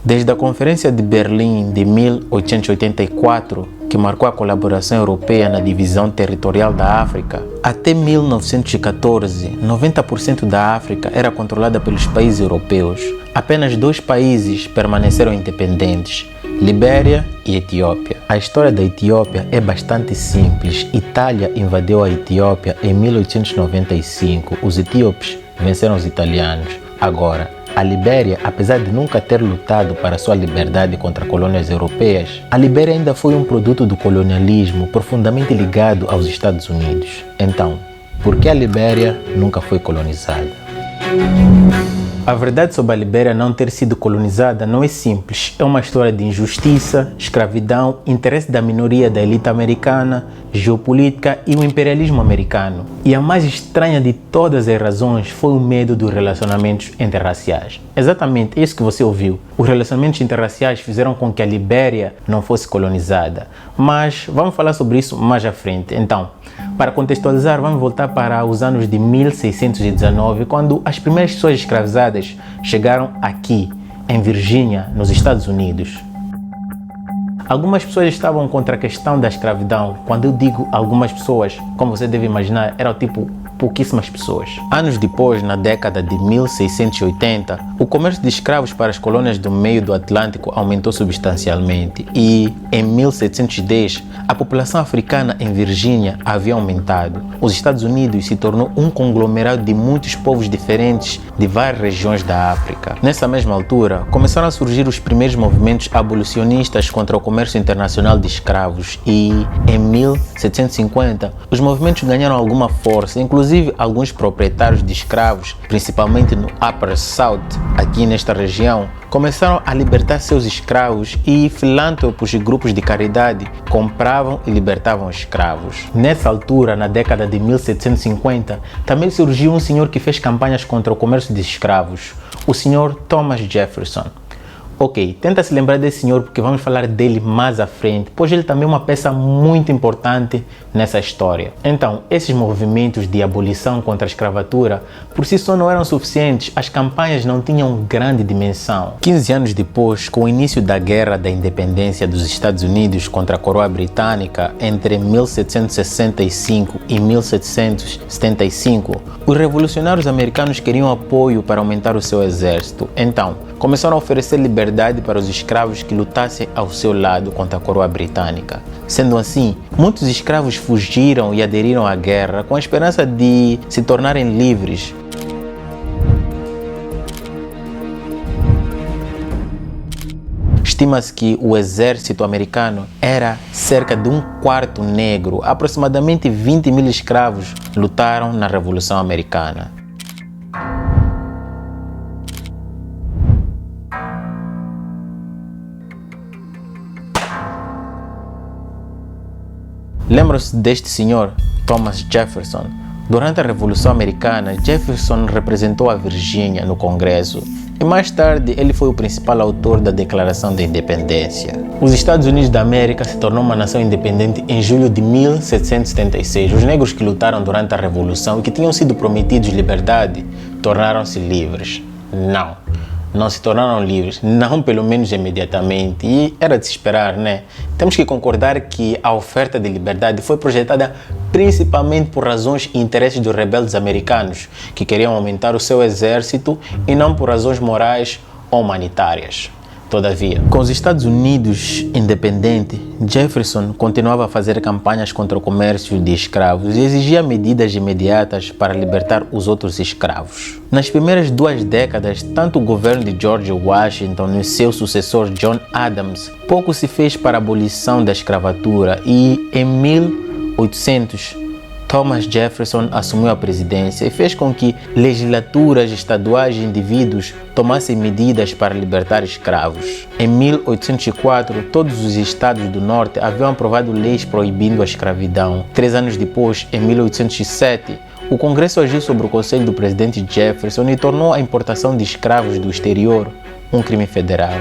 Desde a Conferência de Berlim de 1884, que marcou a colaboração europeia na divisão territorial da África, até 1914, 90% da África era controlada pelos países europeus. Apenas 2 países permaneceram independentes, Libéria e Etiópia. A história da Etiópia é bastante simples. Itália invadiu a Etiópia em 1895. Os etíopes venceram os italianos. Agora, a Libéria, apesar de nunca ter lutado para sua liberdade contra colônias europeias, a Libéria ainda foi um produto do colonialismo profundamente ligado aos Estados Unidos. Então, por que a Libéria nunca foi colonizada? A verdade sobre a Libéria não ter sido colonizada não é simples. É uma história de injustiça, escravidão, interesse da minoria da elite americana, geopolítica e o imperialismo americano. E a mais estranha de todas as razões foi o medo dos relacionamentos interraciais. Exatamente isso que você ouviu. Os relacionamentos interraciais fizeram com que a Libéria não fosse colonizada. Mas vamos falar sobre isso mais à frente. Então, para contextualizar, vamos voltar para os anos de 1619, quando as primeiras pessoas escravizadas chegaram aqui, em Virgínia, nos Estados Unidos. Algumas pessoas estavam contra a questão da escravidão. Quando eu digo algumas pessoas, como você deve imaginar, eram tipo pouquíssimas pessoas. Anos depois, na década de 1680, o comércio de escravos para as colônias do meio do Atlântico aumentou substancialmente e, em 1710, a população africana em Virgínia havia aumentado. Os Estados Unidos se tornou um conglomerado de muitos povos diferentes de várias regiões da África. Nessa mesma altura, começaram a surgir os primeiros movimentos abolicionistas contra o comércio internacional de escravos e, em 1750, os movimentos ganharam alguma força, inclusive alguns proprietários de escravos, principalmente no Upper South, aqui nesta região, começaram a libertar seus escravos e filântropos e grupos de caridade compravam e libertavam escravos. Nessa altura, na década de 1750, também surgiu um senhor que fez campanhas contra o comércio de escravos, o senhor Thomas Jefferson. Ok, tenta se lembrar desse senhor porque vamos falar dele mais à frente, pois ele também é uma peça muito importante nessa história. Então, esses movimentos de abolição contra a escravatura por si só não eram suficientes, as campanhas não tinham grande dimensão. 15 anos depois, com o início da Guerra da Independência dos Estados Unidos contra a coroa britânica entre 1765 e 1775, os revolucionários americanos queriam apoio para aumentar o seu exército. Então, começaram a oferecer liberdade para os escravos que lutassem ao seu lado contra a coroa britânica. Sendo assim, muitos escravos fugiram e aderiram à guerra com a esperança de se tornarem livres. Estima-se que o exército americano era cerca de 1/4 negro. Aproximadamente 20 mil escravos lutaram na Revolução Americana. Lembram-se deste senhor, Thomas Jefferson? Durante a Revolução Americana, Jefferson representou a Virgínia no Congresso e mais tarde ele foi o principal autor da Declaração da Independência. Os Estados Unidos da América se tornou uma nação independente em julho de 1776. Os negros que lutaram durante a Revolução e que tinham sido prometidos liberdade tornaram-se livres. Não se tornaram livres, não pelo menos imediatamente, e era de se esperar, né? Temos que concordar que a oferta de liberdade foi projetada principalmente por razões e interesses dos rebeldes americanos, que queriam aumentar o seu exército e não por razões morais ou humanitárias. Todavia, com os Estados Unidos independente, Jefferson continuava a fazer campanhas contra o comércio de escravos e exigia medidas imediatas para libertar os outros escravos. Nas primeiras 2 décadas, tanto o governo de George Washington e seu sucessor John Adams, pouco se fez para a abolição da escravatura e, em 1800, Thomas Jefferson assumiu a presidência e fez com que legislaturas estaduais e indivíduos tomassem medidas para libertar escravos. Em 1804, todos os estados do norte haviam aprovado leis proibindo a escravidão. 3 anos depois, em 1807, o Congresso agiu sobre o conselho do presidente Jefferson e tornou a importação de escravos do exterior um crime federal.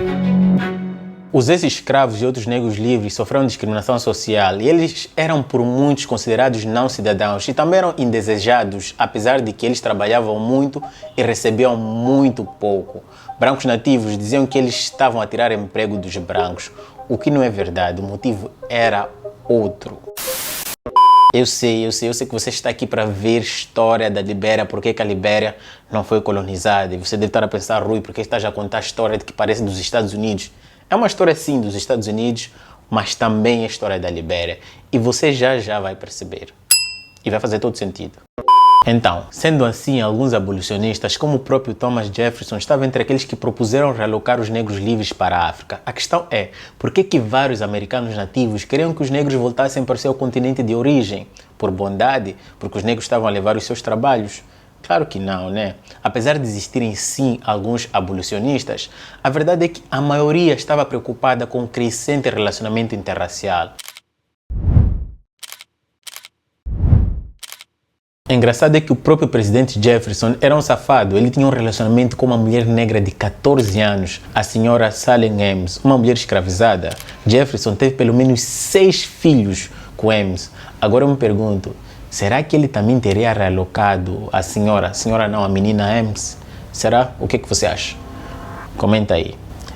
Os ex-escravos e outros negros livres sofreram discriminação social e eles eram por muitos considerados não cidadãos e também eram indesejados, apesar de que eles trabalhavam muito e recebiam muito pouco. Brancos nativos diziam que eles estavam a tirar emprego dos brancos, o que não é verdade, o motivo era outro. Eu sei que você está aqui para ver história da Libéria, porque a Libéria não foi colonizada. E você deve estar a pensar, Rui, por que estás a contar a história de que parece dos Estados Unidos? É uma história sim dos Estados Unidos, mas também é a história da Libéria. E você já vai perceber. E vai fazer todo sentido. Então, sendo assim, alguns abolicionistas, como o próprio Thomas Jefferson, estavam entre aqueles que propuseram realocar os negros livres para a África. A questão é, por que vários americanos nativos queriam que os negros voltassem para o seu continente de origem? Por bondade? Porque os negros estavam a levar os seus trabalhos? Claro que não, né? Apesar de existirem sim alguns abolicionistas, a verdade é que a maioria estava preocupada com o crescente relacionamento interracial. Engraçado é que o próprio presidente Jefferson era um safado. Ele tinha um relacionamento com uma mulher negra de 14 anos, a senhora Sally Ames, uma mulher escravizada. Jefferson teve pelo menos 6 filhos com Ames. Agora eu me pergunto, será que ele também teria realocado a menina Ames? Será? O que você acha? Comenta aí.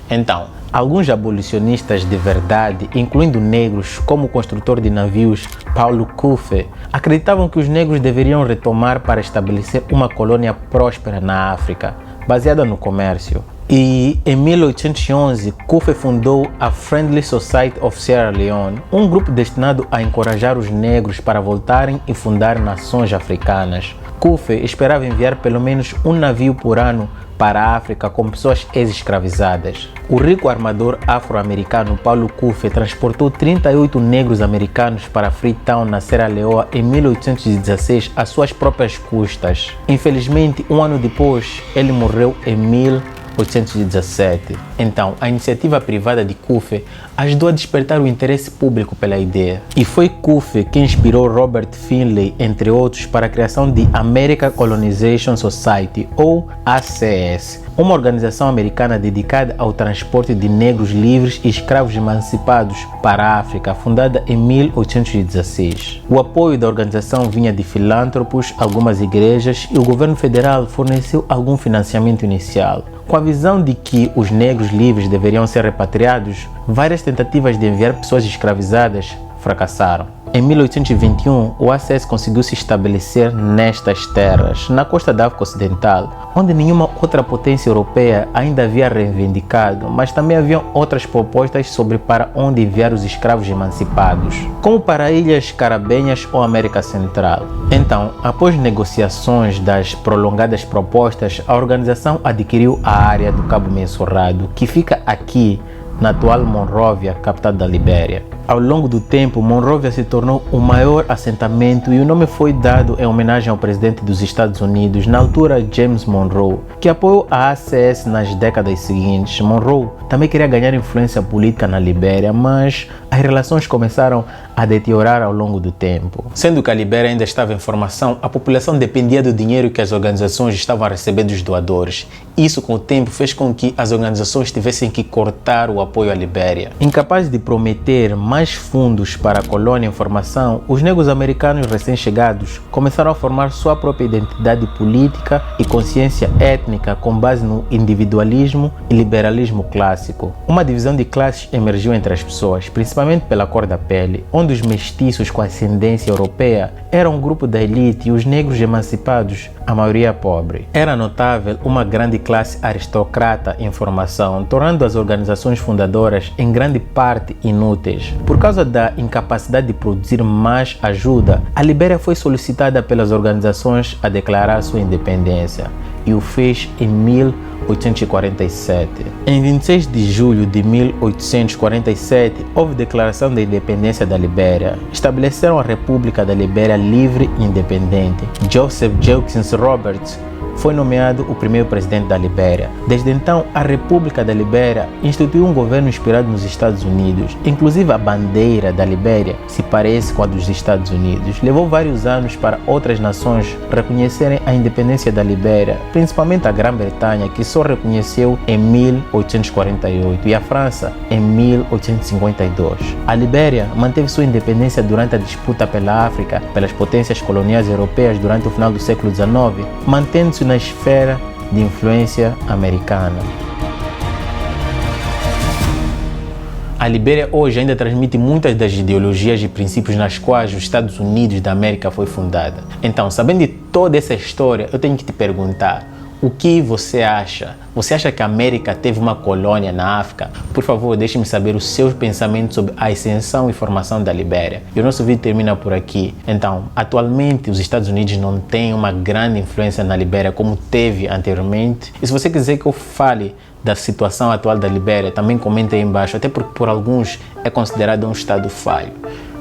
Então, alguns abolicionistas de verdade, incluindo negros, como o construtor de navios Paulo Couffe, acreditavam que os negros deveriam retomar para estabelecer uma colônia próspera na África, baseada no comércio. E em 1811, Couffe fundou a Friendly Society of Sierra Leone, um grupo destinado a encorajar os negros para voltarem e fundar nações africanas. Couffe esperava enviar pelo menos um navio por ano para a África com pessoas ex-escravizadas. O rico armador afro-americano Paulo Couffe transportou 38 negros americanos para Freetown, na Serra Leoa, em 1816, às suas próprias custas. Infelizmente, um ano depois, ele morreu em 1817. Então, a iniciativa privada de Couffe ajudou a despertar o interesse público pela ideia. E foi Couffe que inspirou Robert Finley, entre outros, para a criação de American Colonization Society, ou ACS, uma organização americana dedicada ao transporte de negros livres e escravos emancipados para a África, fundada em 1816. O apoio da organização vinha de filântropos, algumas igrejas e o governo federal forneceu algum financiamento inicial. Com a visão de que os negros livres deveriam ser repatriados, várias tentativas de enviar pessoas escravizadas fracassaram. Em 1821, o ACS conseguiu se estabelecer nestas terras, na costa da África Ocidental, onde nenhuma outra potência europeia ainda havia reivindicado, mas também haviam outras propostas sobre para onde enviar os escravos emancipados, como para Ilhas Carabenhas ou América Central. Então, após negociações das prolongadas propostas, a organização adquiriu a área do Cabo Mensurrado, que fica aqui na atual Monrovia, capital da Libéria. Ao longo do tempo, Monrovia se tornou o maior assentamento e o nome foi dado em homenagem ao presidente dos Estados Unidos, na altura James Monroe, que apoiou a ACS nas décadas seguintes. Monroe também queria ganhar influência política na Libéria, mas as relações começaram a deteriorar ao longo do tempo. Sendo que a Libéria ainda estava em formação, a população dependia do dinheiro que as organizações estavam a receber dos doadores. Isso, com o tempo, fez com que as organizações tivessem que cortar o apoio à Libéria. Incapazes de prometer mais fundos para a colônia em formação, os negros americanos recém-chegados começaram a formar sua própria identidade política e consciência étnica com base no individualismo e liberalismo clássico. Uma divisão de classes emergiu entre as pessoas, principalmente pela cor da pele, onde os mestiços com ascendência europeia eram um grupo da elite e os negros emancipados, a maioria pobre. Era notável uma grande classe aristocrata em formação, tornando as organizações fundadoras em grande parte inúteis. Por causa da incapacidade de produzir mais ajuda, a Libéria foi solicitada pelas organizações a declarar sua independência e o fez em 1847. Em 26 de julho de 1847, houve declaração da independência da Libéria. Estabeleceram a República da Libéria livre e independente. Joseph Jenkins Roberts foi nomeado o primeiro presidente da Libéria. Desde então, a República da Libéria instituiu um governo inspirado nos Estados Unidos. Inclusive, a bandeira da Libéria se parece com a dos Estados Unidos. Levou vários anos para outras nações reconhecerem a independência da Libéria, principalmente a Grã-Bretanha, que só reconheceu em 1848, e a França em 1852. A Libéria manteve sua independência durante a disputa pela África pelas potências coloniais europeias durante o final do século XIX, mantendo-se na esfera de influência americana. A Libéria hoje ainda transmite muitas das ideologias e princípios nas quais os Estados Unidos da América foi fundada. Então, sabendo de toda essa história, eu tenho que te perguntar: o que você acha? Você acha que a América teve uma colônia na África? Por favor, deixe-me saber os seus pensamentos sobre a ascensão e formação da Libéria. E o nosso vídeo termina por aqui. Então, atualmente os Estados Unidos não têm uma grande influência na Libéria como teve anteriormente. E se você quiser que eu fale da situação atual da Libéria, também comenta aí embaixo, até porque por alguns é considerado um estado falho.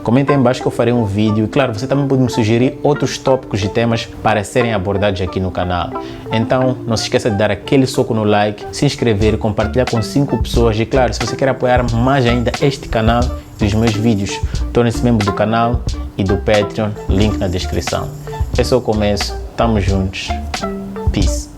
Comenta aí embaixo que eu farei um vídeo e, claro, você também pode me sugerir outros tópicos e temas para serem abordados aqui no canal. Então, não se esqueça de dar aquele soco no like, se inscrever, compartilhar com 5 pessoas e, claro, se você quer apoiar mais ainda este canal e os meus vídeos, torne-se membro do canal e do Patreon, link na descrição. Esse é o começo, tamo juntos, peace.